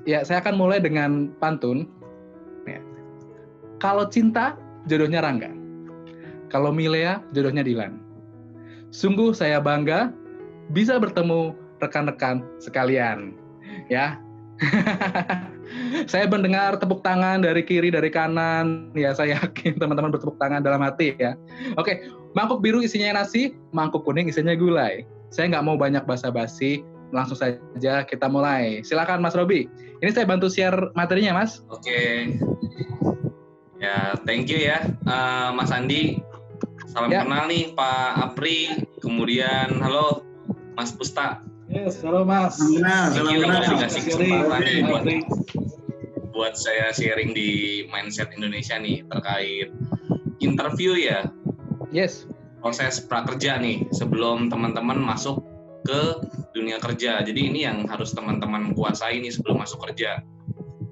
Ya, saya akan mulai dengan pantun. Ya. Kalau cinta, jodohnya Rangga. Kalau Milea, jodohnya Dilan. Sungguh saya bangga bisa bertemu rekan-rekan sekalian. Ya. Saya mendengar tepuk tangan dari kiri, dari kanan. Ya, saya yakin teman-teman bertepuk tangan dalam hati ya. Oke, mangkuk biru isinya nasi, mangkuk kuning isinya gulai. Saya nggak mau banyak basa-basi, langsung saja kita mulai. Silakan Mas Robi. Ini saya bantu share materinya, Mas. Oke. Ya, thank you ya, Mas Andi. Salam kenal nih, Pak Apri. Kemudian, halo, Mas Pusta. Yes, halo Mas. Thank you udah dikasih kesempatan nih buat saya sharing di Mindset Indonesia nih terkait interview ya. Yes. Proses prakerja nih sebelum teman-teman masuk ke dunia kerja. Jadi ini yang harus teman-teman kuasai nih sebelum masuk kerja.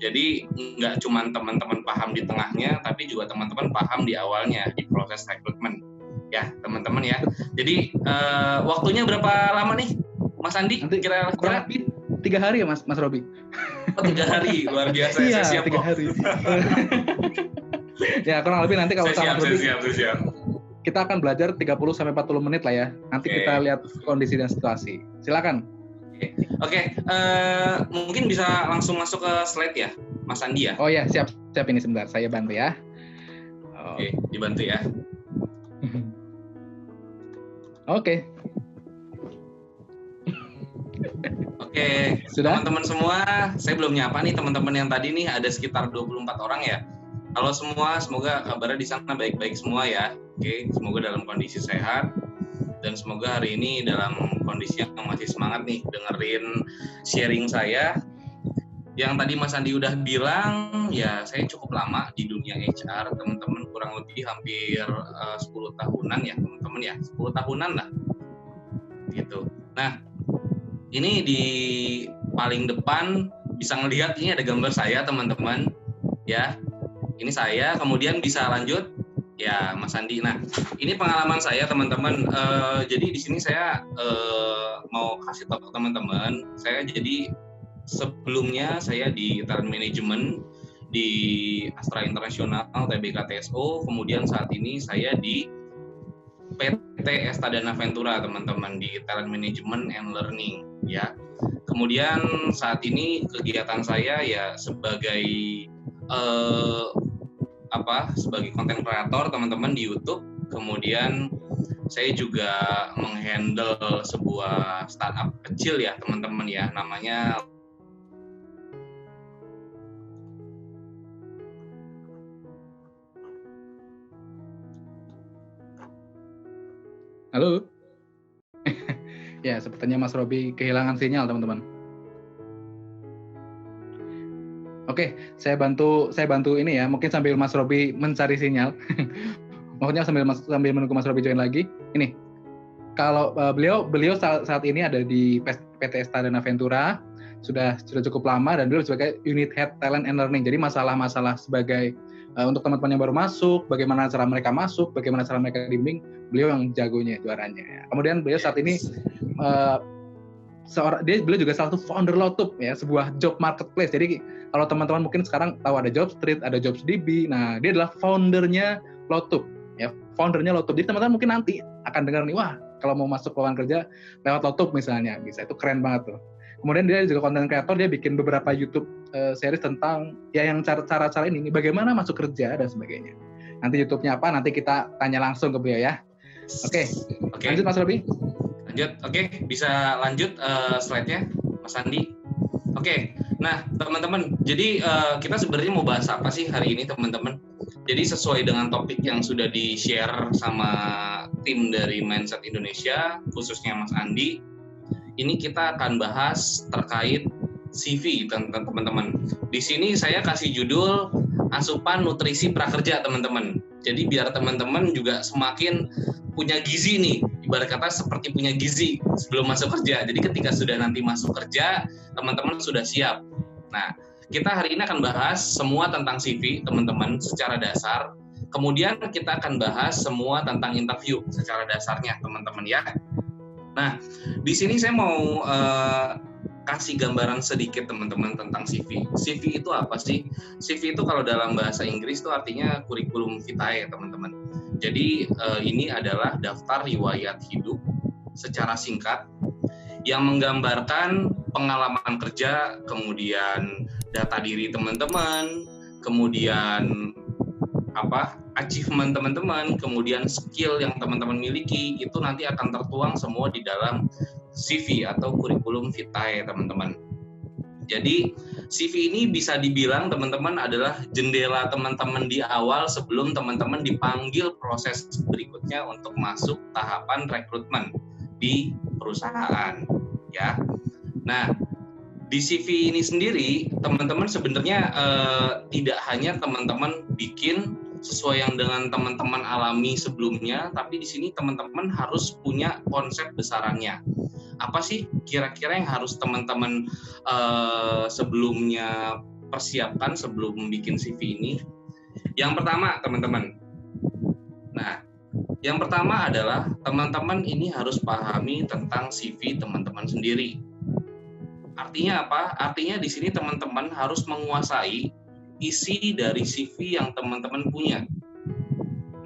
Jadi nggak cuma teman-teman paham di tengahnya, tapi juga teman-teman paham di awalnya di proses rekrutmen. Ya teman-teman ya. Jadi waktunya berapa lama nih, Mas Andi? Nanti kira-kira 3 hari ya Mas Robi? Oh 3 hari, luar biasa. Iya, saya siap 3 hari. Ya kurang lebih nanti kalau sama Robi. Siap. Kita akan belajar 30-40 menit lah ya. Nanti kita lihat kondisi dan situasi. Silakan. Oke. Mungkin bisa langsung masuk ke slide ya, Mas Andi ya? Oh ya, siap ini sebentar. Saya bantu ya. Oke, dibantu ya. Oke. Oke, sudah? Teman-teman semua, saya belum nyapa nih teman-teman yang tadi nih, ada sekitar 24 orang ya. Halo semua, semoga kabarnya di sana baik-baik semua ya. Oke, semoga dalam kondisi sehat dan semoga hari ini dalam kondisi yang masih semangat nih dengerin sharing saya. Yang tadi Mas Andi udah bilang, ya saya cukup lama di dunia HR, teman-teman, kurang lebih hampir 10 tahunan ya, teman-teman ya, 10 tahunan lah. Gitu. Nah, ini di paling depan bisa ngelihat ini ada gambar saya, teman-teman. Ya. Ini saya, kemudian bisa lanjut ya Mas Andi. Nah, ini pengalaman saya teman-teman. Jadi di sini saya mau kasih tahu ke teman-teman. Saya jadi sebelumnya saya di talent management di Astra International TBK TSO. Kemudian saat ini saya di PT Estadana Ventura teman-teman di talent management and learning ya. Kemudian saat ini kegiatan saya ya sebagai sebagai konten kreator teman-teman di YouTube. Kemudian saya juga menghandle sebuah startup kecil ya teman-teman ya, namanya Halo. Ya, sepertinya Mas Robi kehilangan sinyal teman-teman. Oke, saya bantu ini ya. Mungkin sambil Mas Robi mencari sinyal. Maksudnya sambil menunggu Mas Robi join lagi. Ini, kalau beliau saat ini ada di PT Estadana Ventura, sudah cukup lama dan beliau sebagai Unit Head Talent and Learning. Jadi masalah-masalah sebagai untuk teman-teman yang baru masuk, bagaimana cara mereka masuk, bagaimana cara mereka dibimbing, beliau yang jagonya, juaranya. Kemudian beliau saat ini beliau juga salah satu founder Lotub ya, sebuah job marketplace. Jadi kalau teman-teman mungkin sekarang tahu ada Jobstreet, ada JobsDB. Nah, dia adalah foundernya Lotub ya, foundernya Lotub. Jadi teman-teman mungkin nanti akan dengar nih, wah kalau mau masuk lowongan kerja lewat Lotub misalnya, bisa, itu keren banget tuh. Kemudian dia juga content creator, dia bikin beberapa YouTube series tentang ya yang cara-cara ini, bagaimana masuk kerja dan sebagainya. Nanti YouTube-nya apa, nanti kita tanya langsung ke beliau ya. Oke. Lanjut Mas Robi. Lanjut, oke, bisa lanjut slide-nya, Mas Andi. Oke, nah teman-teman, jadi kita sebenarnya mau bahas apa sih hari ini teman-teman? Jadi sesuai dengan topik yang sudah di-share sama tim dari Mindset Indonesia, khususnya Mas Andi, ini kita akan bahas terkait CV teman-teman. Di sini saya kasih judul Asupan Nutrisi Prakerja teman-teman. Jadi biar teman-teman juga semakin punya gizi nih, ibarat kata seperti punya gizi sebelum masuk kerja. Jadi ketika sudah nanti masuk kerja, teman-teman sudah siap. Nah, kita hari ini akan bahas semua tentang CV teman-teman secara dasar. Kemudian kita akan bahas semua tentang interview secara dasarnya teman-teman ya. Nah, di sini saya mau kasih gambaran sedikit teman-teman tentang CV. CV itu apa sih? CV itu kalau dalam bahasa Inggris itu artinya kurikulum vitae teman-teman. Jadi ini adalah daftar riwayat hidup secara singkat yang menggambarkan pengalaman kerja, kemudian data diri teman-teman, kemudian achievement teman-teman, kemudian skill yang teman-teman miliki, itu nanti akan tertuang semua di dalam CV atau kurikulum vitae teman-teman. Jadi CV ini bisa dibilang teman-teman adalah jendela teman-teman di awal sebelum teman-teman dipanggil proses berikutnya untuk masuk tahapan rekrutmen di perusahaan, ya. Nah, di CV ini sendiri teman-teman sebenarnya tidak hanya teman-teman bikin sesuai yang dengan teman-teman alami sebelumnya, tapi di sini teman-teman harus punya konsep besarannya. Apa sih kira-kira yang harus teman-teman sebelumnya persiapkan sebelum bikin CV ini? Yang pertama teman-teman, yang pertama adalah teman-teman ini harus pahami tentang CV teman-teman sendiri. Artinya apa? Artinya di sini teman-teman harus menguasai isi dari CV yang teman-teman punya.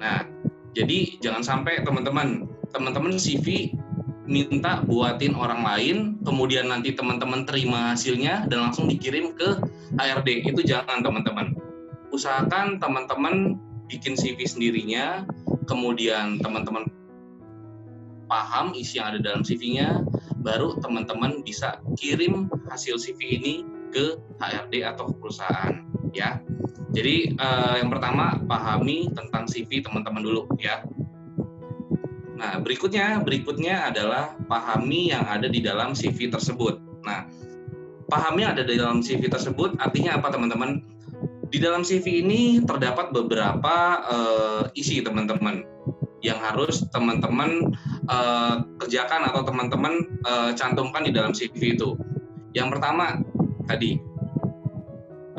Nah, jadi jangan sampai teman-teman CV minta buatin orang lain, kemudian nanti teman-teman terima hasilnya dan langsung dikirim ke HRD. Itu jangan teman-teman. Usahakan teman-teman bikin CV sendirinya, kemudian teman-teman paham isi yang ada dalam CV-nya, baru teman-teman bisa kirim hasil CV ini ke HRD atau perusahaan, ya. Jadi yang pertama pahami tentang CV teman-teman dulu, ya. Nah, berikutnya adalah pahami yang ada di dalam CV tersebut. Nah, pahami yang ada di dalam CV tersebut artinya apa teman-teman? Di dalam CV ini terdapat beberapa isi teman-teman yang harus teman-teman kerjakan atau teman-teman cantumkan di dalam CV itu. Yang pertama tadi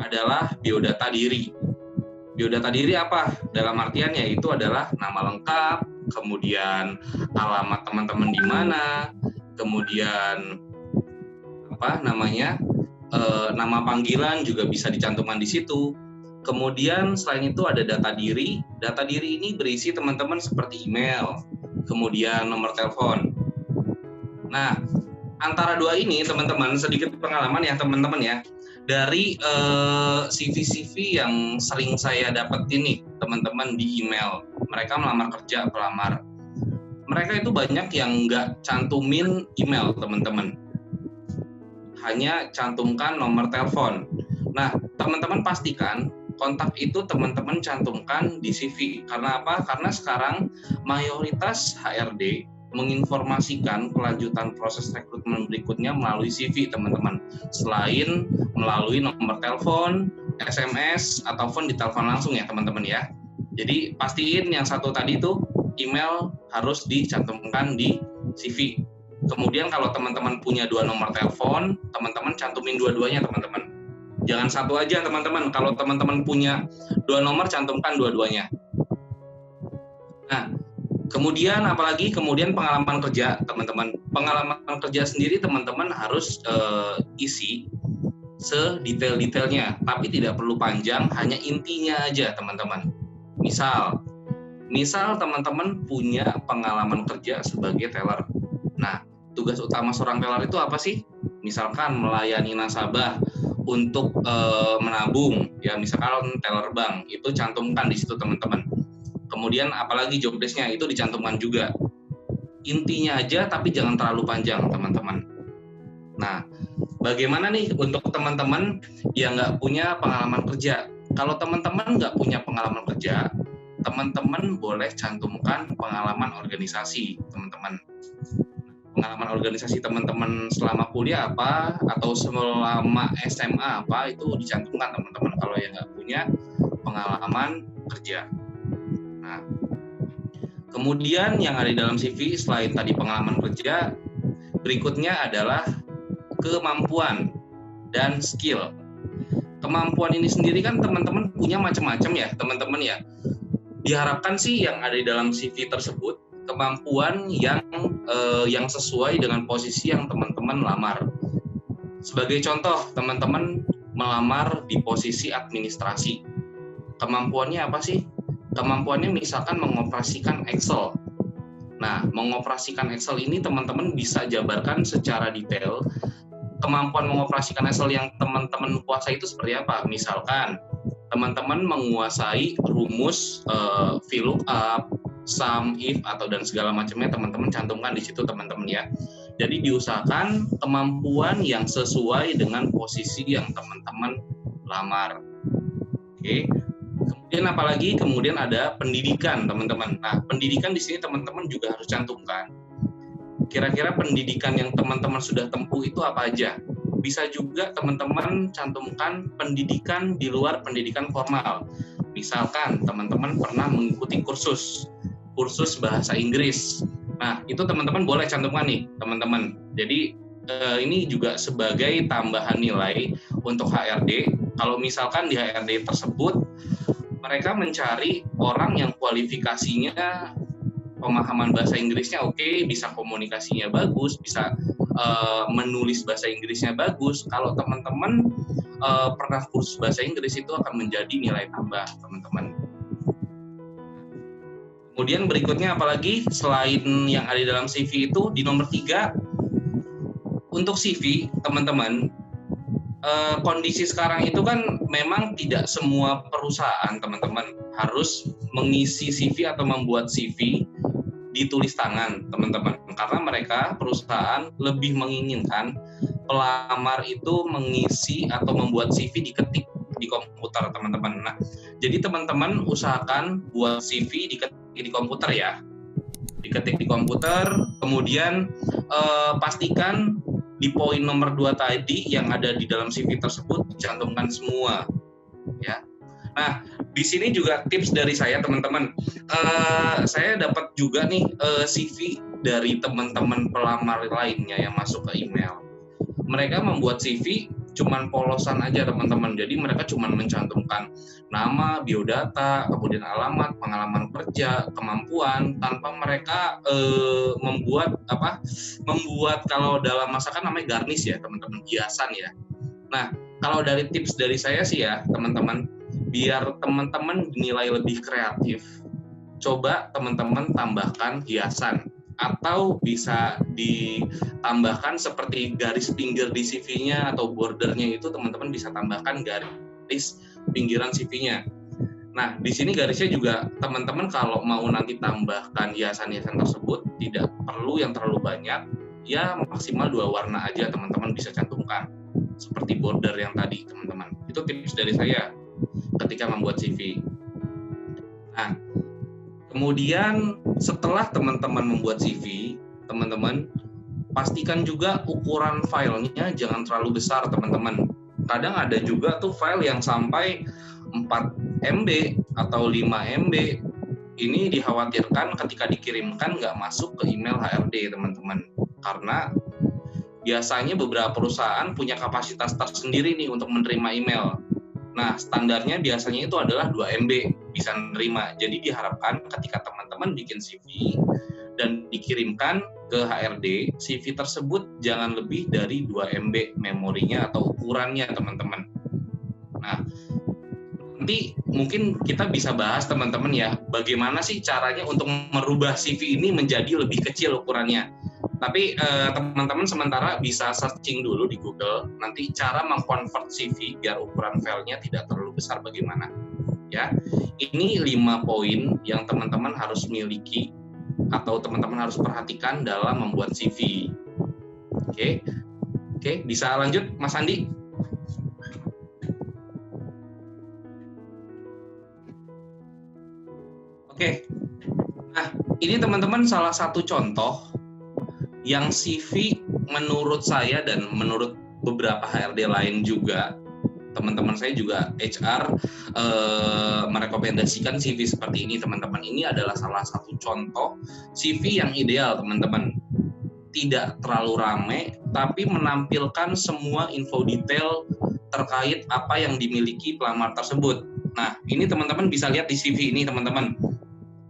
adalah biodata diri. Biodata diri apa? Dalam artian yaitu adalah nama lengkap, kemudian alamat teman-teman di mana, kemudian nama panggilan juga bisa dicantumkan di situ. Kemudian selain itu ada data diri. Data diri ini berisi teman-teman seperti email, kemudian nomor telepon. Nah, antara dua ini teman-teman sedikit pengalaman ya teman-teman ya. Dari CV-CV yang sering saya dapetin nih teman-teman di email, mereka melamar kerja, pelamar. Mereka itu banyak yang nggak cantumin email teman-teman, hanya cantumkan nomor telepon. Nah, teman-teman pastikan kontak itu teman-teman cantumkan di CV. Karena apa? Karena sekarang mayoritas HRD menginformasikan kelanjutan proses rekrutmen berikutnya melalui CV teman-teman. Selain melalui nomor telepon, SMS, ataupun ditelepon langsung ya teman-teman ya. Jadi pastiin yang satu tadi itu email harus dicantumkan di CV. Kemudian kalau teman-teman punya 2 nomor telepon, teman-teman cantumin dua-duanya teman-teman. Jangan satu aja teman-teman. Kalau teman-teman punya 2 nomor, cantumkan dua-duanya. Nah, kemudian apalagi kemudian pengalaman kerja teman-teman. Pengalaman kerja sendiri teman-teman harus isi sedetail-detailnya, tapi tidak perlu panjang, hanya intinya aja teman-teman. Misal teman-teman punya pengalaman kerja sebagai teller. Nah, tugas utama seorang teller itu apa sih? Misalkan melayani nasabah untuk menabung, ya misalkan teller bank, itu cantumkan di situ teman-teman. Kemudian apalagi job desk-nya itu dicantumkan juga. Intinya aja tapi jangan terlalu panjang teman-teman. Nah, bagaimana nih untuk teman-teman yang nggak punya pengalaman kerja? Kalau teman-teman nggak punya pengalaman kerja, teman-teman boleh cantumkan pengalaman organisasi teman-teman. Pengalaman organisasi teman-teman selama kuliah apa, atau selama SMA apa, itu dicantumkan teman-teman kalau yang nggak punya pengalaman kerja. Nah, kemudian yang ada di dalam CV selain tadi pengalaman kerja, berikutnya adalah kemampuan dan skill. Kemampuan ini sendiri kan teman-teman punya macam-macam ya teman-teman ya. Diharapkan sih yang ada di dalam CV tersebut kemampuan yang sesuai dengan posisi yang teman-teman lamar. Sebagai contoh, teman-teman melamar di posisi administrasi. Kemampuannya apa sih? Kemampuannya misalkan mengoperasikan Excel. Nah, mengoperasikan Excel ini teman-teman bisa jabarkan secara detail. Kemampuan mengoperasikan Excel yang teman-teman kuasai itu seperti apa? Misalkan, teman-teman menguasai rumus VLOOKUP, sum, if, atau dan segala macamnya, teman-teman cantumkan di situ teman-teman ya. Jadi diusahakan kemampuan yang sesuai dengan posisi yang teman-teman lamar. Oke. Kemudian apalagi? Kemudian ada pendidikan, teman-teman. Nah, pendidikan di sini teman-teman juga harus cantumkan. Kira-kira pendidikan yang teman-teman sudah tempuh itu apa aja? Bisa juga teman-teman cantumkan pendidikan di luar pendidikan formal. Misalkan teman-teman pernah mengikuti kursus bahasa Inggris. Nah, itu teman-teman boleh cantumkan nih, teman-teman. Jadi ini juga sebagai tambahan nilai untuk HRD. Kalau misalkan di HRD tersebut mereka mencari orang yang kualifikasinya pemahaman bahasa Inggrisnya oke, bisa komunikasinya bagus, bisa menulis bahasa Inggrisnya bagus. Kalau teman-teman pernah kursus bahasa Inggris, itu akan menjadi nilai tambah, teman-teman. Kemudian berikutnya apalagi selain yang ada di dalam CV itu, di nomor 3, untuk CV, teman-teman, kondisi sekarang itu kan memang tidak semua perusahaan, teman-teman, harus mengisi CV atau membuat CV ditulis tangan, teman-teman. Karena mereka, perusahaan, lebih menginginkan pelamar itu mengisi atau membuat CV diketik di komputer, teman-teman. Nah, jadi teman-teman usahakan buat CV diketik di komputer ya. Diketik di komputer, kemudian pastikan di poin nomor 2 tadi yang ada di dalam CV tersebut dicantumkan semua, ya. Nah, di sini juga tips dari saya, teman-teman. Saya dapat juga nih CV dari teman-teman pelamar lainnya yang masuk ke email. Mereka membuat CV cuman polosan aja, teman-teman. Jadi mereka cuman mencantumkan nama, biodata, kemudian alamat, pengalaman kerja, kemampuan, tanpa mereka membuat kalau dalam masakan namanya garnish ya, teman-teman, hiasan ya. Nah, kalau dari tips dari saya sih ya, teman-teman, biar teman-teman dinilai lebih kreatif, coba teman-teman tambahkan hiasan, atau bisa ditambahkan seperti garis pinggir di CV-nya atau bordernya itu, teman-teman bisa tambahkan garis pinggiran CV-nya. Nah, di sini garisnya juga teman-teman kalau mau nanti tambahkan hiasan-hiasan tersebut tidak perlu yang terlalu banyak, ya maksimal 2 warna aja teman-teman bisa cantumkan. Seperti border yang tadi, teman-teman. Itu tips dari saya ketika membuat CV. Nah, kemudian setelah teman-teman membuat CV, teman-teman pastikan juga ukuran filenya jangan terlalu besar, teman-teman. Kadang ada juga tuh file yang sampai 4 MB atau 5 MB. Ini dikhawatirkan ketika dikirimkan nggak masuk ke email HRD, teman-teman. Karena biasanya beberapa perusahaan punya kapasitas tersendiri nih untuk menerima email. Nah, standarnya biasanya itu adalah 2 MB bisa menerima. Jadi diharapkan ketika teman-teman bikin CV dan dikirimkan ke HRD, CV tersebut jangan lebih dari 2 MB memorinya atau ukurannya, teman-teman. Nah, nanti mungkin kita bisa bahas, teman-teman ya, bagaimana sih caranya untuk merubah CV ini menjadi lebih kecil ukurannya. Tapi teman-teman sementara bisa searching dulu di Google, nanti cara mengkonvert CV biar ukuran filenya tidak terlalu besar bagaimana. Ya, ini 5 poin yang teman-teman harus miliki atau teman-teman harus perhatikan dalam membuat CV. Oke, bisa lanjut, Mas Andi? Oke, nah ini teman-teman salah satu contoh yang CV menurut saya dan menurut beberapa HRD lain juga, teman-teman saya juga HR merekomendasikan CV seperti ini, teman-teman. Ini adalah salah satu contoh CV yang ideal, teman-teman. Tidak terlalu rame, tapi menampilkan semua info detail terkait apa yang dimiliki pelamar tersebut. Nah, ini teman-teman bisa lihat di CV ini, teman-teman.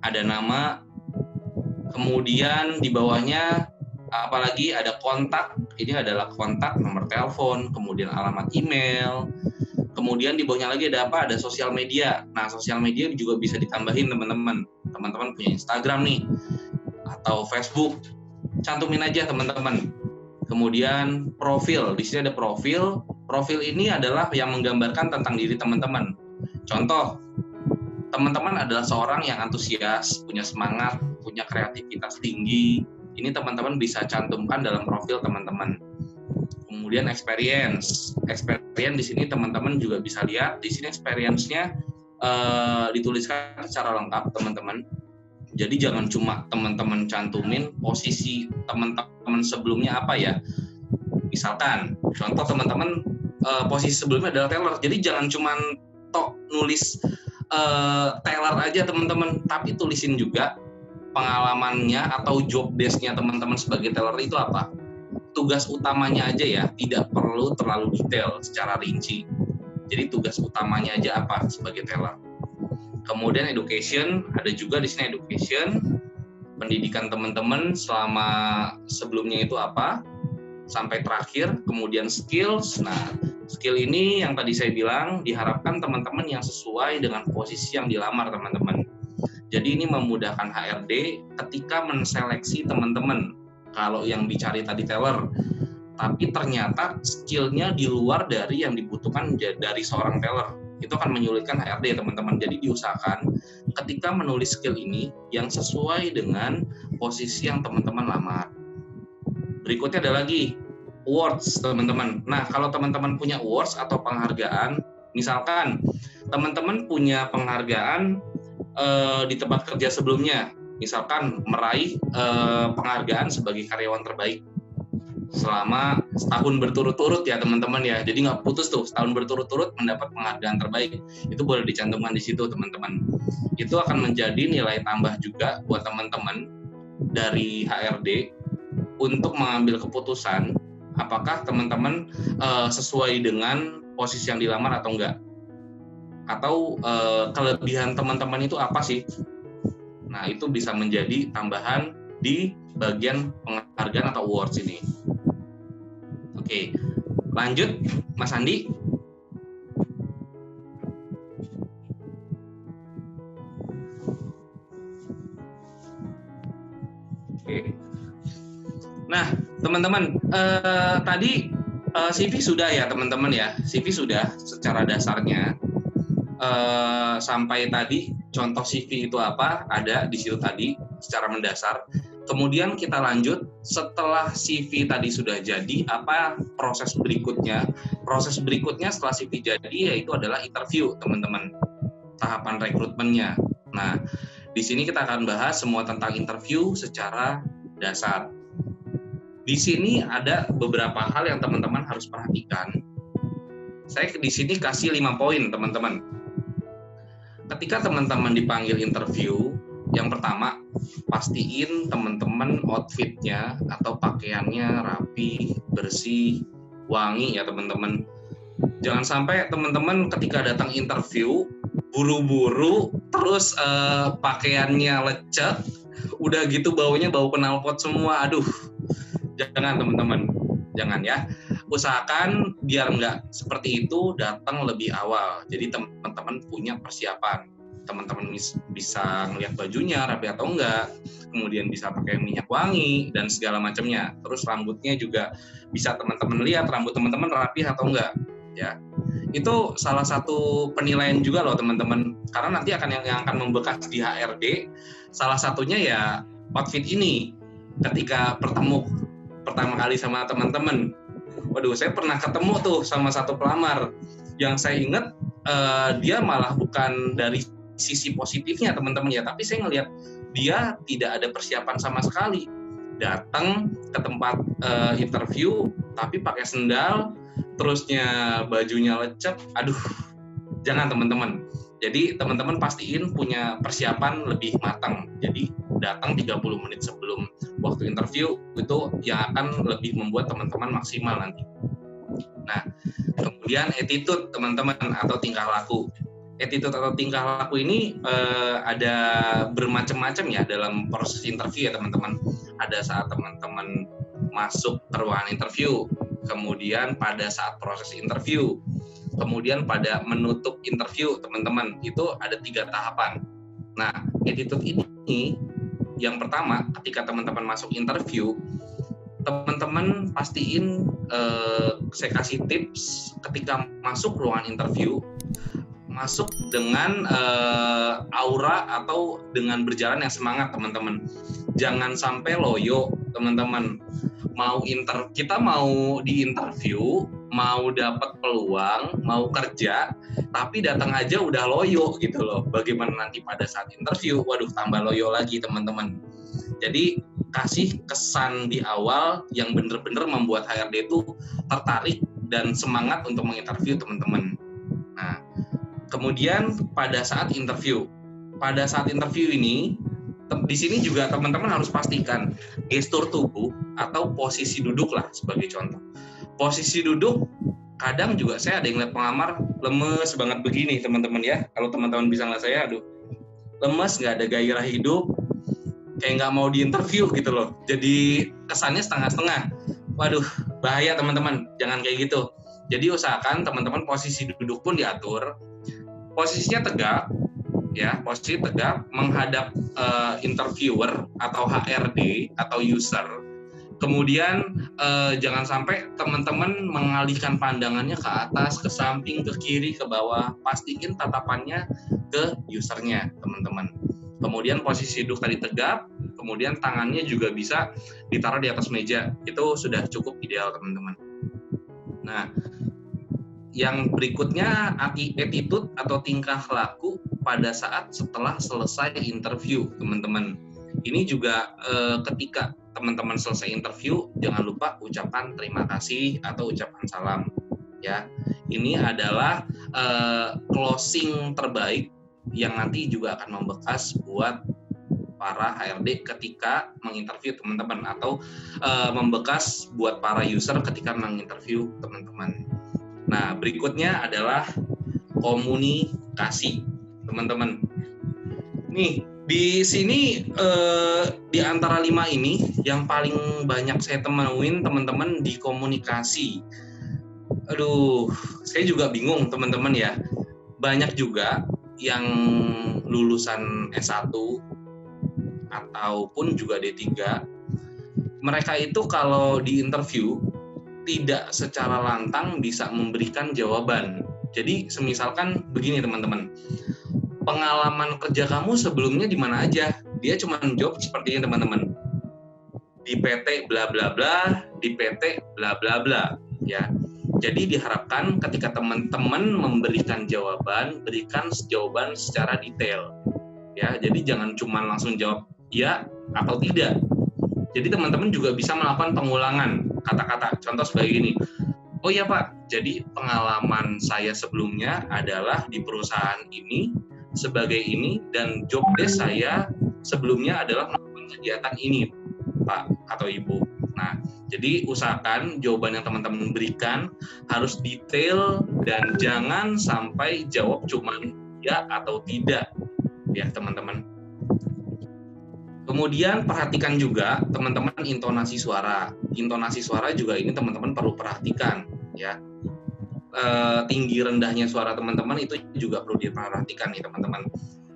Ada nama, kemudian di bawahnya apalagi ada kontak, ini adalah kontak, nomor telepon, kemudian alamat email, kemudian di bawahnya lagi ada apa? Ada sosial media. Nah, sosial media juga bisa ditambahin teman-teman. Teman-teman punya Instagram nih, atau Facebook, cantumin aja teman-teman. Kemudian profil, di sini ada profil. Profil ini adalah yang menggambarkan tentang diri teman-teman. Contoh, teman-teman adalah seorang yang antusias, punya semangat, punya kreativitas tinggi. Ini teman-teman bisa cantumkan dalam profil teman-teman. Kemudian experience di sini teman-teman juga bisa lihat. Di sini experience-nya dituliskan secara lengkap teman-teman. Jadi jangan cuma teman-teman cantumin posisi teman-teman sebelumnya apa ya. Misalkan, contoh teman-teman posisi sebelumnya adalah teller. Jadi jangan cuma nulis teller aja teman-teman, tapi tulisin juga pengalamannya atau job desk-nya teman-teman sebagai teller itu apa. Tugas utamanya aja ya, tidak perlu terlalu detail secara rinci. Jadi tugas utamanya aja apa sebagai teller. Kemudian education, ada juga di sini education, pendidikan teman-teman selama sebelumnya itu apa, sampai terakhir. Kemudian skills, nah skill ini yang tadi saya bilang diharapkan teman-teman yang sesuai dengan posisi yang dilamar teman-teman. Jadi ini memudahkan HRD ketika menseleksi teman-teman. Kalau yang dicari tadi teller, tapi ternyata skillnya di luar dari yang dibutuhkan dari seorang teller, itu akan menyulitkan HRD teman-teman. Jadi diusahakan ketika menulis skill ini yang sesuai dengan posisi yang teman-teman lamar. Berikutnya ada lagi awards teman-teman. Nah, kalau teman-teman punya awards atau penghargaan, misalkan teman-teman punya penghargaan di tempat kerja sebelumnya, misalkan meraih penghargaan sebagai karyawan terbaik selama setahun berturut-turut ya teman-teman ya. Jadi nggak putus tuh, setahun berturut-turut mendapat penghargaan terbaik. Itu boleh dicantumkan di situ teman-teman. Itu akan menjadi nilai tambah juga buat teman-teman dari HRD untuk mengambil keputusan apakah teman-teman sesuai dengan posisi yang dilamar atau enggak. Atau kelebihan teman-teman itu apa sih? Nah, itu bisa menjadi tambahan di bagian penghargaan atau awards ini. Oke, lanjut Mas Andi. Oke. Nah, teman-teman, tadi CV sudah ya teman-teman ya. CV sudah secara dasarnya. Sampai tadi contoh CV itu apa ada di situ tadi secara mendasar. Kemudian kita lanjut setelah CV tadi sudah jadi, apa proses berikutnya? Proses berikutnya setelah CV jadi yaitu adalah interview teman-teman, tahapan rekrutmennya. Nah, di sini kita akan bahas semua tentang interview secara dasar. Di sini ada beberapa hal yang teman-teman harus perhatikan. Saya di sini kasih 5 poin teman-teman. Ketika teman-teman dipanggil interview, yang pertama, pastiin teman-teman outfitnya atau pakaiannya rapi, bersih, wangi ya teman-teman. Jangan sampai teman-teman ketika datang interview, buru-buru, terus pakaiannya lecek, udah gitu baunya bau knalpot semua, aduh. Jangan teman-teman, jangan ya. Usahakan biar nggak seperti itu, datang lebih awal. Jadi teman-teman punya persiapan. Teman-teman bisa ngelihat bajunya rapi atau enggak, kemudian bisa pakai minyak wangi dan segala macamnya. Terus rambutnya juga bisa teman-teman lihat rambut teman-teman rapi atau enggak. Ya, itu salah satu penilaian juga loh teman-teman. Karena nanti akan yang akan membekas di HRD. Salah satunya ya outfit ini. Ketika pertama kali sama teman-teman. Waduh, saya pernah ketemu tuh sama satu pelamar yang saya ingat dia malah bukan dari sisi positifnya teman-teman ya, tapi saya ngelihat dia tidak ada persiapan sama sekali. Datang ke tempat interview tapi pakai sendal, terusnya bajunya lecek. Aduh, jangan teman-teman. Jadi teman-teman pastiin punya persiapan lebih matang. Jadi datang 30 menit sebelum waktu interview, itu yang akan lebih membuat teman-teman maksimal nanti. Nah, kemudian attitude teman-teman atau tingkah laku. Attitude atau tingkah laku ini ada bermacam-macam ya dalam proses interview ya teman-teman. Ada saat teman-teman masuk ke ruangan interview, kemudian pada saat proses interview, kemudian pada menutup interview, teman-teman. Itu ada 3 tahapan. Nah, attitude ini yang pertama, ketika teman-teman masuk interview, teman-teman pastiin, saya kasih tips ketika masuk ruangan interview, masuk dengan aura atau dengan berjalan yang semangat, teman-teman. Jangan sampai loyo, teman-teman. Kita mau di interview, mau dapat peluang, mau kerja, tapi datang aja udah loyo gitu loh. Bagaimana nanti pada saat interview? Waduh, tambah loyo lagi, teman-teman. Jadi kasih kesan di awal yang benar-benar membuat HRD itu tertarik dan semangat untuk menginterview teman-teman. Nah, kemudian pada saat interview ini, di sini juga teman-teman harus pastikan gestur tubuh atau posisi duduk lah sebagai contoh. Posisi duduk, kadang juga saya ada yang lihat pengamar lemes banget begini, teman-teman ya. Kalau teman-teman bisa lihat saya, aduh, lemes, nggak ada gairah hidup, kayak nggak mau diinterview gitu loh. Jadi kesannya setengah-setengah. Waduh, bahaya teman-teman, jangan kayak gitu. Jadi usahakan teman-teman posisi duduk pun diatur. Posisinya tegak, ya, posisi tegak menghadap interviewer atau HRD atau user. Kemudian jangan sampai teman-teman mengalihkan pandangannya ke atas, ke samping, ke kiri, ke bawah. Pastiin tatapannya ke usernya, teman-teman. Kemudian posisi duduk tadi tegap, kemudian tangannya juga bisa ditaruh di atas meja. Itu sudah cukup ideal, teman-teman. Nah, yang berikutnya attitude atau tingkah laku pada saat setelah selesai interview, teman-teman. Ini juga ketika teman-teman selesai interview, jangan lupa ucapan terima kasih atau ucapan salam. Ya, ini adalah closing terbaik yang nanti juga akan membekas buat para HRD ketika menginterview teman-teman, atau membekas buat para user ketika menginterview teman-teman. Nah, berikutnya adalah komunikasi, teman-teman. Nih, di sini di antara 5 ini yang paling banyak saya temuin, teman-teman, di komunikasi. Aduh, saya juga bingung, teman-teman ya. Banyak juga yang lulusan S1 ataupun juga D3, mereka itu kalau di interview tidak secara lantang bisa memberikan jawaban. Jadi semisalkan begini, teman-teman, pengalaman kerja kamu sebelumnya di mana aja? Dia cuma jawab seperti ini, teman-teman. Di PT bla bla bla, di PT bla bla bla, ya. Jadi diharapkan ketika teman-teman memberikan jawaban, berikan jawaban secara detail. Ya, jadi jangan cuma langsung jawab ya atau tidak. Jadi teman-teman juga bisa melakukan pengulangan kata-kata. Contoh sebagai ini. Oh iya Pak, jadi pengalaman saya sebelumnya adalah di perusahaan ini sebagai ini, dan job desk saya sebelumnya adalah melakukan kegiatan ini, Pak atau Ibu. Nah, jadi usahakan jawaban yang teman-teman berikan harus detail dan jangan sampai jawab cuman ya atau tidak, ya teman-teman. Kemudian perhatikan juga teman-teman intonasi suara. Intonasi suara juga ini teman-teman perlu perhatikan, ya. Tinggi rendahnya suara teman-teman itu juga perlu diperhatikan nih, teman-teman.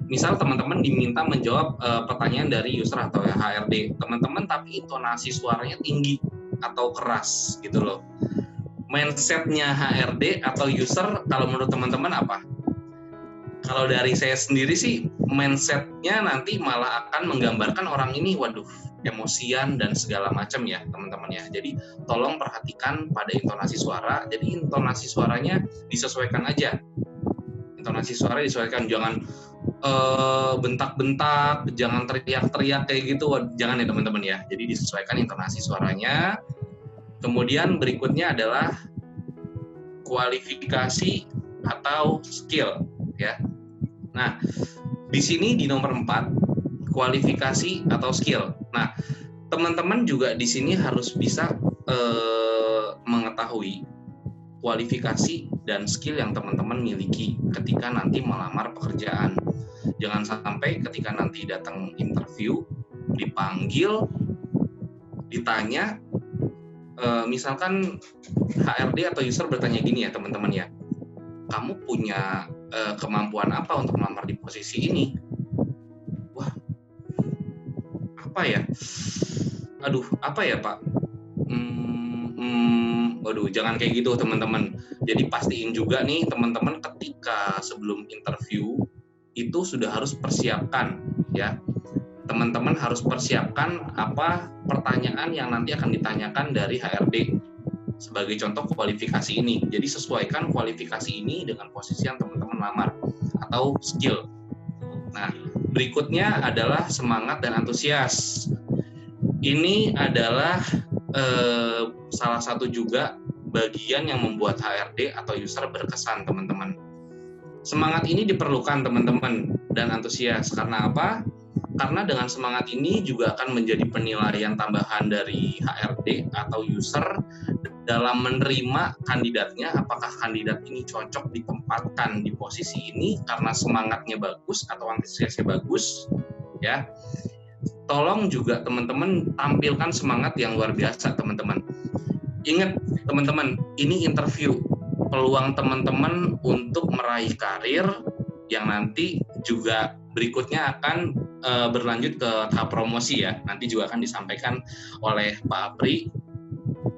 Misal teman-teman diminta menjawab pertanyaan dari user atau HRD, teman-teman tapi intonasi suaranya tinggi atau keras gitu loh. Mindsetnya HRD atau user kalau menurut teman-teman apa? Kalau dari saya sendiri sih, mindsetnya nanti malah akan menggambarkan orang ini, waduh, emosian dan segala macam ya, teman-teman ya. Jadi tolong perhatikan pada intonasi suara. Jadi intonasi suaranya disesuaikan aja. Intonasi suara disesuaikan, jangan bentak-bentak, jangan teriak-teriak kayak gitu, jangan ya teman-teman ya. Jadi disesuaikan intonasi suaranya. Kemudian berikutnya adalah kualifikasi atau skill, ya. Nah, di sini di nomor 4, kualifikasi atau skill. Nah, teman-teman juga di sini harus bisa mengetahui kualifikasi dan skill yang teman-teman miliki ketika nanti melamar pekerjaan. Jangan sampai ketika nanti datang interview, dipanggil, ditanya, misalkan HRD atau user bertanya gini ya teman-teman ya, kamu punya kemampuan apa untuk melamar di posisi ini? Wah, apa ya? Aduh, apa ya Pak? Waduh, jangan kayak gitu teman-teman. Jadi pastiin juga nih teman-teman ketika sebelum interview itu sudah harus persiapkan ya. Teman-teman harus persiapkan apa pertanyaan yang nanti akan ditanyakan dari HRD sebagai contoh kualifikasi ini. Jadi sesuaikan kualifikasi ini dengan posisi yang teman-teman lamar atau skill. Nah, berikutnya adalah semangat dan antusias. Ini adalah salah satu juga bagian yang membuat HRD atau user berkesan teman-teman. Semangat ini diperlukan teman-teman dan antusias. Karena apa? Karena dengan semangat ini juga akan menjadi penilaian tambahan dari HRD atau user dalam menerima kandidatnya, apakah kandidat ini cocok ditempatkan di posisi ini karena semangatnya bagus atau antusiasnya bagus ya. Tolong juga teman-teman tampilkan semangat yang luar biasa teman-teman. Ingat teman-teman, ini interview. Peluang teman-teman untuk meraih karir yang nanti juga berikutnya akan berlanjut ke tahap promosi ya. Nanti juga akan disampaikan oleh Pak Apri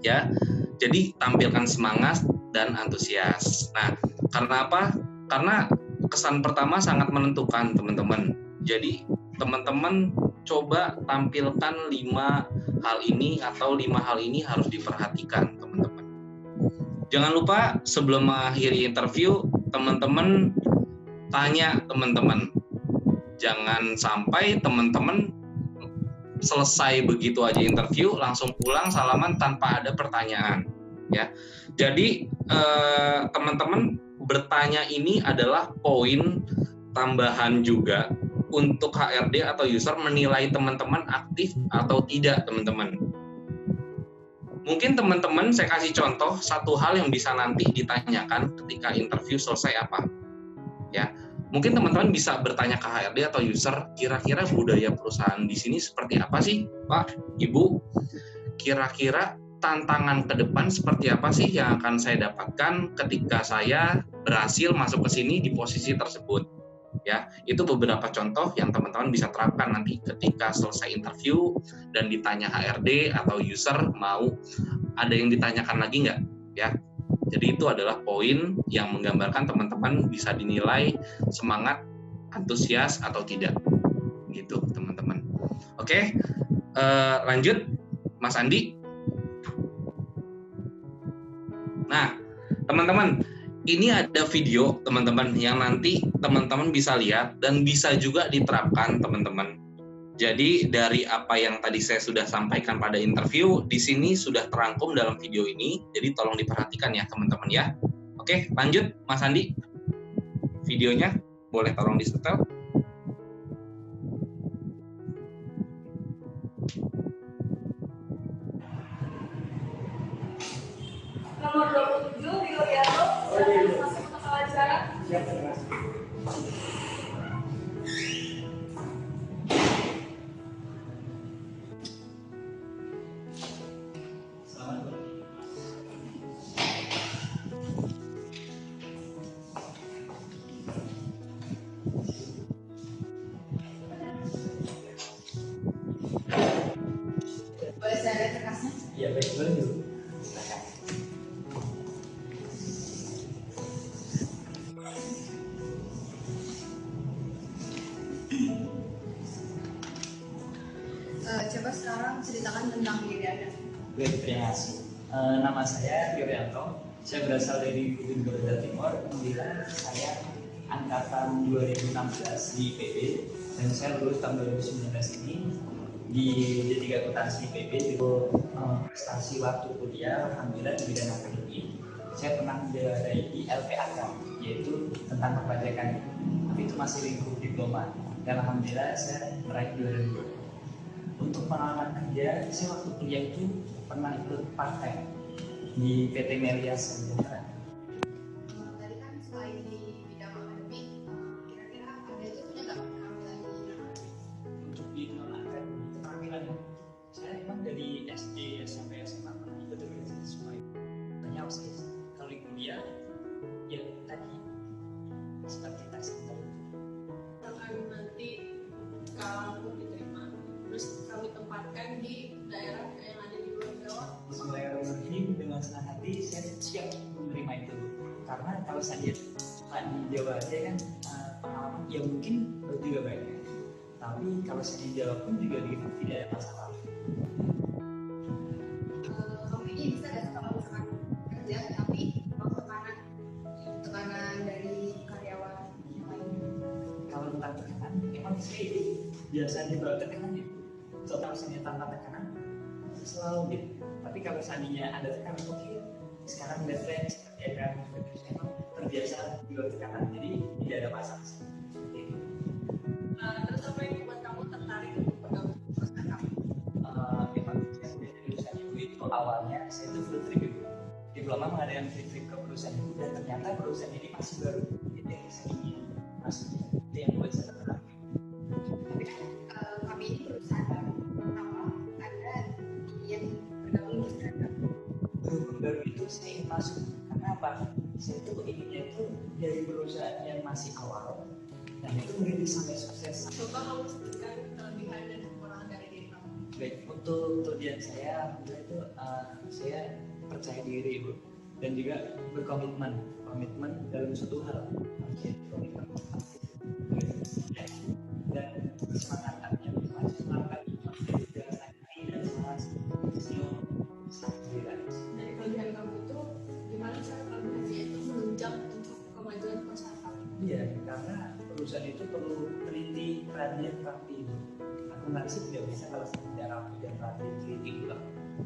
ya. Jadi tampilkan semangat dan antusias. Nah, karena apa? Karena kesan pertama sangat menentukan teman-teman. Jadi teman-teman coba tampilkan 5 hal ini atau 5 hal ini harus diperhatikan teman-teman. Jangan lupa sebelum mengakhiri interview teman-teman tanya teman-teman. Jangan sampai teman-teman selesai begitu aja interview langsung pulang salaman tanpa ada pertanyaan ya. Jadi teman-teman bertanya ini adalah poin tambahan juga untuk HRD atau user menilai teman-teman aktif atau tidak teman-teman. Mungkin teman-teman saya kasih contoh satu hal yang bisa nanti ditanyakan ketika interview selesai apa ya. Mungkin teman-teman bisa bertanya ke HRD atau user, kira-kira budaya perusahaan di sini seperti apa sih, Pak, Ibu? Kira-kira tantangan ke depan seperti apa sih yang akan saya dapatkan ketika saya berhasil masuk ke sini di posisi tersebut? Ya, itu beberapa contoh yang teman-teman bisa terapkan nanti ketika selesai interview dan ditanya HRD atau user mau ada yang ditanyakan lagi nggak? Ya. Jadi itu adalah poin yang menggambarkan teman-teman bisa dinilai semangat, antusias atau tidak, gitu teman-teman. Oke, lanjut, Mas Andi. Nah, teman-teman, ini ada video teman-teman yang nanti teman-teman bisa lihat dan bisa juga diterapkan teman-teman. Jadi dari apa yang tadi saya sudah sampaikan pada interview, di sini sudah terangkum dalam video ini, jadi tolong diperhatikan ya teman-teman ya. Oke, lanjut Mas Andi. Videonya boleh tolong di-setel. Nomor 27, Rio Rianto, silakan masuk ke acara. Boleh saya lihat kertasnya? Iya, baik, boleh dulu. Coba sekarang ceritakan tentang diri Anda. Baik, terima kasih. Nama saya Yuryanto. Saya berasal dari Gubernur Jawa Timur. Kemudian saya angkatan 2016 di IPB dan saya lulus tahun 2019 ini di D3 Akuntansi IPB di prestasi waktu kuliah. Alhamdulillah di bidang akademik saya pernah menjuarai di LPAK, yaitu tentang perpajakan, tapi itu masih lingkup diploma. Dan alhamdulillah saya meraih juara 2. Untuk pengalaman kerja, saya waktu kuliah itu pernah ikut part-time di PT Melia Sejahtera. Tadi kan selain di bidang akademik, kira-kira Anda itu punya nggak keterampilan di bidang akademik? Untuk di non akademik keterampilan, saya memang dari SD sampai SMA pernah ikut karena kalau saya di Jawa aja kan pengalaman ya mungkin juga banyak, tapi kalau saya di Jawa pun juga tidak ada masalah. Kamu ini bisa nggak kalau misalkan kerja tapi tekanan dari karyawan yang lain? Kalau tentang tekanan, emang saya biasa dibawa tekanan ya. Kalau saya tanpa tekanan selalu gitu. Tapi kalau seandainya ada tekanan, oke, sekarang udah tren ya kan, memang terbiasa dibawa tekanan, jadi tidak ada masalah. Terus apa yang membuat kamu tertarik untuk bergabung di perusahaan kamu? Memang dari perusahaan itu awalnya saya itu field trip itu diploma mengadakan field trip ke perusahaan itu, dan ternyata perusahaan ini masih baru, jadi yang saya ingin masuk itu yang buat saya tertarik. Tapi kan kami ini perusahaan baru, apa Anda ingin bergabung di perusahaan kamu? Baru itu saya ingin masuk karena apa? Saya itu inginnya itu dari perusahaan yang masih awal dan itu menjadi sampai sukses. Coba kamu sebutkan kelebihan dan kekurangan dari diri kamu. Baik, untuk dia saya itu saya percaya diri Bu, dan juga berkomitmen dalam suatu hal, komitmen dan semangat artinya semangat dan senyum sendiri. Dari kelebihan kamu itu gimana cara kelebihannya itu menunjang untuk kemajuan perusahaan kamu? Iya, karena perusahaan itu perlu teliti, perhatian, rapi. Akuntansi tidak bisa kalau tidak rapi dan rapi, teliti pula.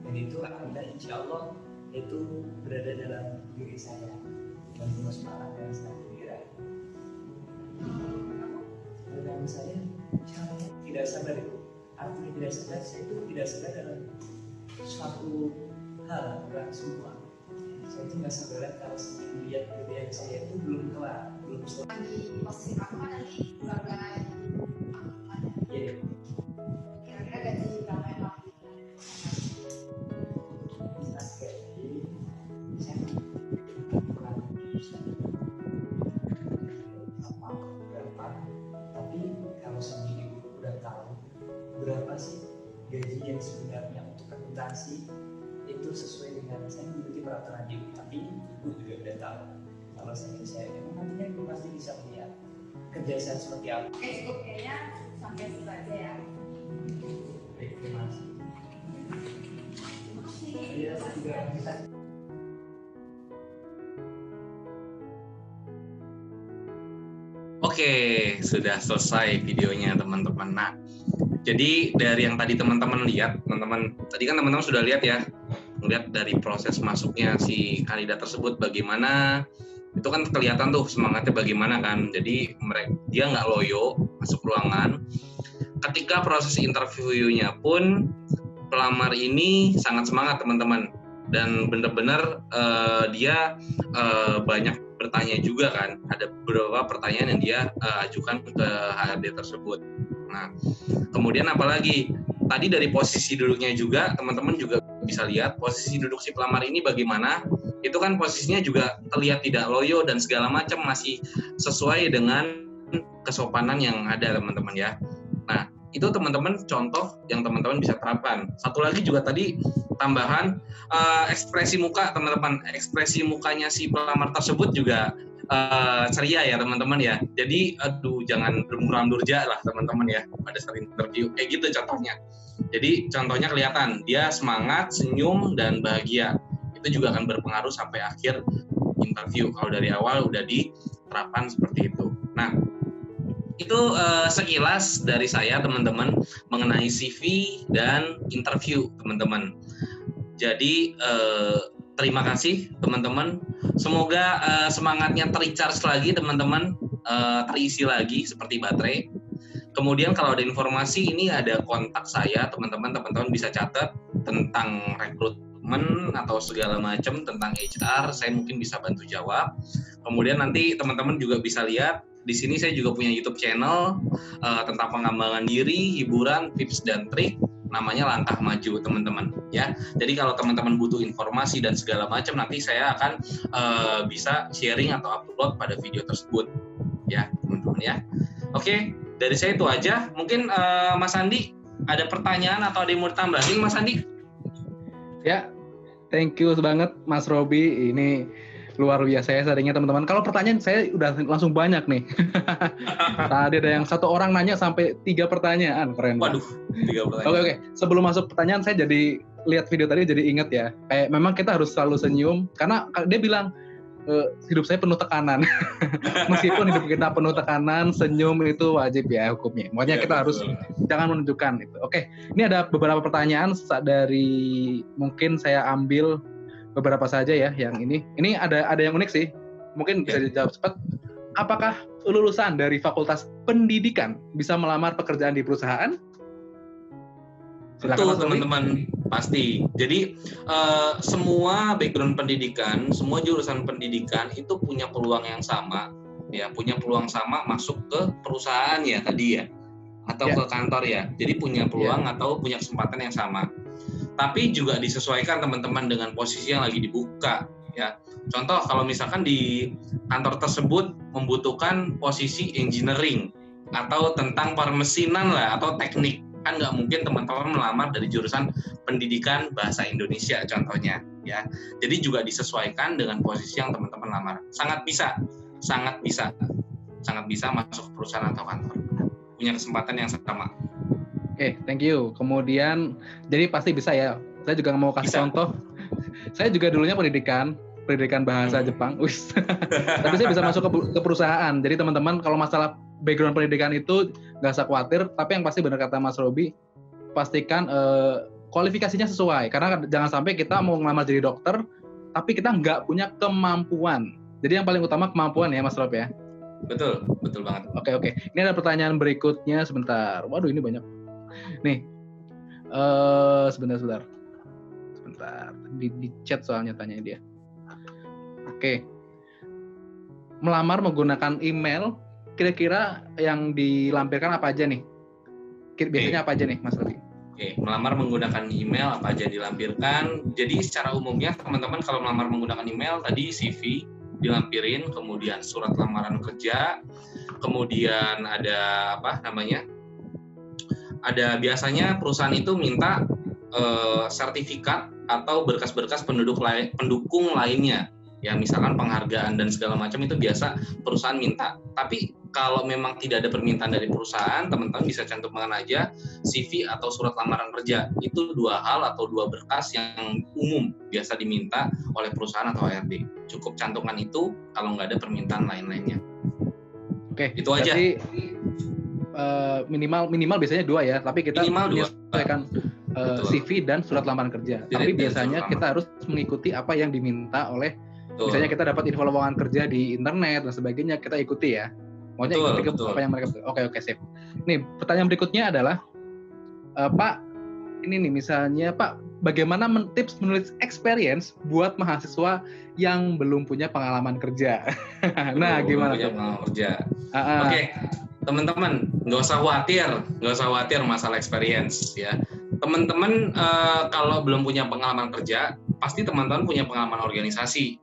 Dan itu Anda insya Allah itu berada dalam diri saya dan penuh semangat dan sangat gembira. Dan saya caranya tidak sabar itu. Artinya tidak sabar, saya itu tidak sabar dalam suatu hal, bukan semua. Saya itu nggak sabaran kalau melihat kerjaan saya itu belum kelar, belum selesai. Di posisi kamu kan nanti sebagai angkatan. Iya. Kira-kira gaji berapa yang kamu? Tapi kalau sendiri ibu udah tahu berapa sih gaji yang sebenarnya untuk akuntansi itu sesuai dengan saya mengikuti peraturan ibu, tapi ibu juga udah tahu kalau saya memang nantinya ibu pasti bisa melihat kerja saya seperti apa. Oke, cukup kayaknya sampai situ aja ya. Baik, terima kasih. Terima kasih. Iya, saya juga bisa. Oke, sudah selesai videonya teman-teman. Nah, jadi dari yang tadi teman-teman lihat, tadi kan teman-teman sudah lihat ya, melihat dari proses masuknya si kandidat tersebut bagaimana, itu kan kelihatan tuh semangatnya bagaimana kan. Jadi dia nggak loyo masuk ruangan. Ketika proses interviewnya pun pelamar ini sangat semangat teman-teman, dan benar-benar dia banyak bertanya juga kan, ada beberapa pertanyaan yang dia ajukan ke HRD tersebut. Nah, kemudian apalagi tadi dari posisi duduknya juga teman-teman juga bisa lihat posisi duduk si pelamar ini bagaimana. Itu kan posisinya juga terlihat tidak loyo dan segala macam, masih sesuai dengan kesopanan yang ada teman-teman ya. Nah, itu teman-teman contoh yang teman-teman bisa terapkan. Satu lagi juga tadi tambahan ekspresi muka teman-teman, ekspresi mukanya si pelamar tersebut juga ceria ya teman-teman ya. Jadi jangan bermuram durja lah teman-teman ya pada saat interview kayak gitu contohnya. Jadi contohnya kelihatan dia semangat, senyum dan bahagia. Itu juga akan berpengaruh sampai akhir interview kalau dari awal udah diterapkan seperti itu. Nah, itu sekilas dari saya teman-teman mengenai CV dan interview teman-teman. Jadi terima kasih teman-teman. Semoga semangatnya tercharge lagi teman-teman, terisi lagi seperti baterai. Kemudian kalau ada informasi ini ada kontak saya teman-teman bisa catat tentang rekrutmen atau segala macam tentang HR, saya mungkin bisa bantu jawab. Kemudian nanti teman-teman juga bisa lihat di sini saya juga punya YouTube channel tentang pengembangan diri, hiburan, tips dan trik, namanya Langkah Maju teman-teman ya. Jadi kalau teman-teman butuh informasi dan segala macam nanti saya akan bisa sharing atau upload pada video tersebut ya teman-teman ya. Oke, dari saya itu aja. Mungkin Mas Andi ada pertanyaan atau ada yang mau ditambahin Mas Andi? Ya, thank you banget Mas Robi. Ini Luar biasa ya sharingnya teman-teman. Kalau pertanyaan saya udah langsung banyak nih. Tadi ada yang satu orang nanya sampai 3 pertanyaan, keren banget. Waduh, 3 pertanyaan. Oke. Sebelum masuk pertanyaan, saya jadi lihat video tadi jadi inget ya. Kayak memang kita harus selalu senyum karena dia bilang hidup saya penuh tekanan. Meskipun hidup kita penuh tekanan, senyum itu wajib ya hukumnya. Makanya kita harus jangan menunjukkan itu. Oke, ini ada beberapa pertanyaan dari mungkin saya ambil beberapa saja ya yang ini. Ini ada yang unik sih. Mungkin bisa dijawab cepat. Apakah lulusan dari Fakultas Pendidikan bisa melamar pekerjaan di perusahaan? Silakan Betul teman-teman, pasti. Jadi semua background pendidikan, semua jurusan pendidikan itu punya peluang yang sama, ya, punya peluang sama masuk ke perusahaan ya tadi ya, atau ke kantor ya. Jadi punya peluang atau punya kesempatan yang sama. Tapi juga disesuaikan teman-teman dengan posisi yang lagi dibuka, ya. Contoh kalau misalkan di kantor tersebut membutuhkan posisi engineering atau tentang permesinan lah atau teknik. Kan nggak mungkin teman-teman melamar dari jurusan pendidikan bahasa Indonesia contohnya ya. Jadi juga disesuaikan dengan posisi yang teman-teman lamar. Sangat bisa masuk perusahaan atau kantor. Punya kesempatan yang sama. Oke, thank you. Kemudian jadi pasti bisa ya. Saya juga mau kasih contoh. Saya juga dulunya pendidikan bahasa Jepang. Tapi saya bisa masuk ke perusahaan. Jadi teman-teman kalau masalah background pendidikan itu nggak usah khawatir, tapi yang pasti benar kata Mas Robi, pastikan kualifikasinya sesuai, karena jangan sampai kita mau ngelamar jadi dokter, tapi kita nggak punya kemampuan. Jadi yang paling utama kemampuan ya Mas Robi ya. Betul banget. Oke. Ini ada pertanyaan berikutnya, sebentar. Waduh ini banyak. Nih, sebentar. Di chat soalnya tanya dia. Oke. Melamar menggunakan email, kira-kira yang dilampirkan apa aja nih? Biasanya apa aja nih, Mas Robi? Oke, melamar menggunakan email apa aja dilampirkan. Jadi secara umumnya teman-teman kalau melamar menggunakan email tadi CV dilampirin, kemudian surat lamaran kerja, kemudian ada ada biasanya perusahaan itu minta sertifikat atau berkas-berkas pendukung lainnya. Ya misalkan penghargaan dan segala macam itu biasa perusahaan minta. Tapi kalau memang tidak ada permintaan dari perusahaan, teman-teman bisa cantumkan aja CV atau surat lamaran kerja. Itu 2 hal atau 2 berkas yang umum biasa diminta oleh perusahaan atau HRD. Cukup cantumkan itu kalau nggak ada permintaan lain-lainnya. Oke, itu aja. Jadi minimal biasanya 2 ya, tapi kita menyesuaikan CV dan surat lamaran kerja. Tapi biasanya kita harus mengikuti apa yang diminta oleh misalnya kita dapat info lowongan kerja di internet dan sebagainya, kita ikuti ya. Maunya ikuti apa yang mereka. Oke, sip. Nih, pertanyaan berikutnya adalah Pak, ini nih misalnya Pak, bagaimana tips menulis experience buat mahasiswa yang belum punya pengalaman kerja? Nah, gimana tuh? Pengalaman kerja. Oke, teman-teman, nggak usah khawatir masalah experience ya. Teman-teman kalau belum punya pengalaman kerja, pasti teman-teman punya pengalaman organisasi.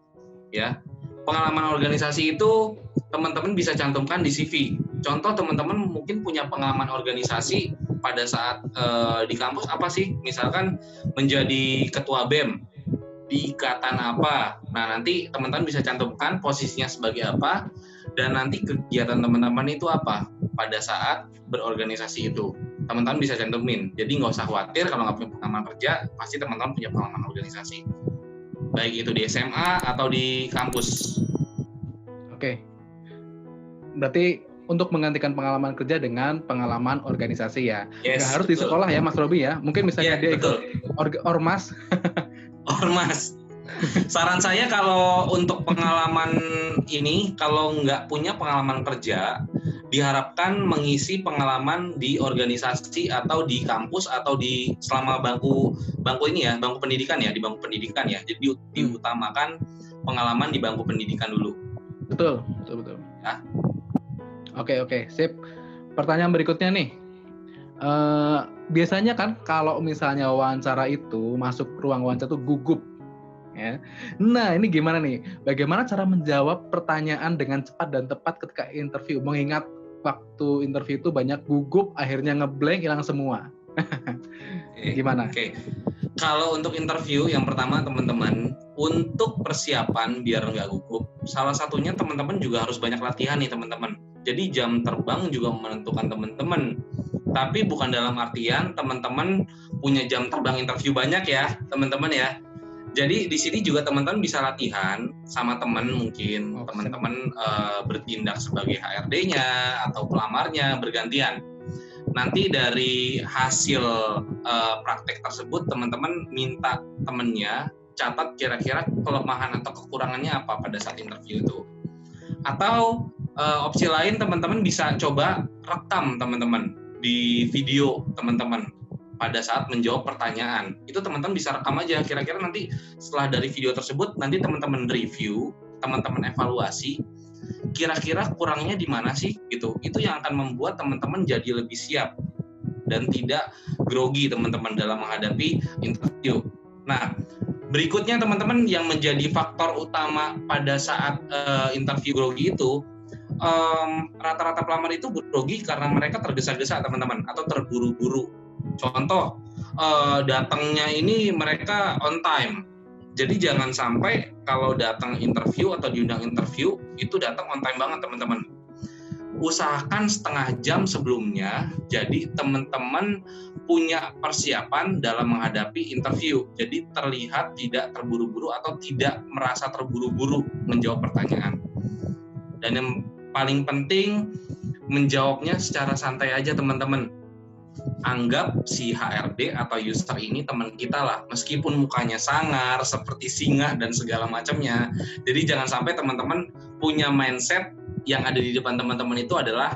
Ya, pengalaman organisasi itu teman-teman bisa cantumkan di CV. Contoh teman-teman mungkin punya pengalaman organisasi pada saat di kampus apa sih? Misalkan menjadi ketua BEM di ikatan apa. Nah nanti teman-teman bisa cantumkan posisinya sebagai apa dan nanti kegiatan teman-teman itu apa pada saat berorganisasi itu. Teman-teman bisa cantumin. Jadi nggak usah khawatir kalau nggak punya pengalaman kerja, pasti teman-teman punya pengalaman organisasi. Baik itu di SMA atau di kampus. Oke. Berarti untuk menggantikan pengalaman kerja dengan pengalaman organisasi ya. Nggak harus di sekolah ya Mas Robi ya. Mungkin misalnya dia ikut ormas. Ormas. Saran saya kalau untuk pengalaman ini, kalau nggak punya pengalaman kerja, diharapkan mengisi pengalaman di organisasi atau di kampus atau di selama bangku ini ya, bangku pendidikan ya, di bangku pendidikan ya. Jadi diutamakan pengalaman di bangku pendidikan dulu. Betul. Ya. Oke, sip. Pertanyaan berikutnya nih. Biasanya kan kalau misalnya wawancara itu masuk ruang wawancara itu gugup. Ya. Nah, ini gimana nih? Bagaimana cara menjawab pertanyaan dengan cepat dan tepat ketika interview? Mengingat waktu interview itu banyak gugup, akhirnya ngeblank, hilang semua. Gimana? Oke. Kalau untuk interview, yang pertama teman-teman, untuk persiapan biar nggak gugup, salah satunya teman-teman juga harus banyak latihan nih teman-teman. Jadi jam terbang juga menentukan teman-teman. Tapi bukan dalam artian teman-teman punya jam terbang interview banyak ya, teman-teman ya. Jadi di sini juga teman-teman bisa latihan sama teman, mungkin teman-teman bertindak sebagai HRD-nya atau pelamarnya bergantian. Nanti dari hasil praktek tersebut teman-teman minta temennya catat kira-kira kelemahan atau kekurangannya apa pada saat interview itu. Atau opsi lain teman-teman bisa coba rekam teman-teman di video teman-teman pada saat menjawab pertanyaan. Itu teman-teman bisa rekam aja, kira-kira nanti setelah dari video tersebut nanti teman-teman review, teman-teman evaluasi kira-kira kurangnya di mana sih gitu. Itu yang akan membuat teman-teman jadi lebih siap dan tidak grogi teman-teman dalam menghadapi interview. Nah, berikutnya teman-teman yang menjadi faktor utama pada saat interview grogi itu, rata-rata pelamar itu grogi karena mereka tergesa-gesa teman-teman atau terburu-buru. Contoh, datangnya ini mereka on time. Jadi jangan sampai kalau datang interview atau diundang interview itu datang on time banget teman-teman. Usahakan setengah jam sebelumnya, jadi teman-teman punya persiapan dalam menghadapi interview. Jadi terlihat tidak terburu-buru atau tidak merasa terburu-buru menjawab pertanyaan. Dan yang paling penting, menjawabnya secara santai aja teman-teman. Anggap si HRD atau user ini teman kita lah, meskipun mukanya sangar seperti singa dan segala macamnya. Jadi jangan sampai teman-teman punya mindset yang ada di depan teman-teman itu adalah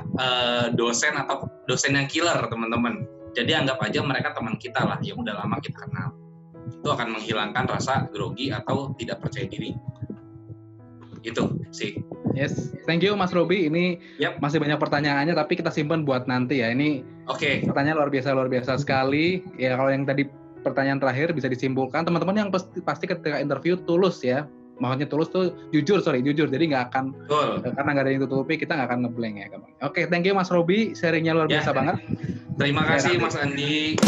dosen atau dosen yang killer teman-teman. Jadi anggap aja mereka teman kita lah yang udah lama kita kenal. Itu akan menghilangkan rasa grogi atau tidak percaya diri. Itu sih. Yes, thank you Mas Robi. Ini masih banyak pertanyaannya, tapi kita simpan buat nanti ya. Ini pertanyaan luar biasa sekali. Ya kalau yang tadi pertanyaan terakhir bisa disimpulkan, teman-teman yang pasti ketika interview tulus ya. Maksudnya tulus tuh jujur. Jadi nggak akan karena nggak ada yang tutupi, kita nggak akan ngeblank ya. Oke, thank you Mas Robi, sharingnya luar biasa banget. Terima kasih Mas Andi.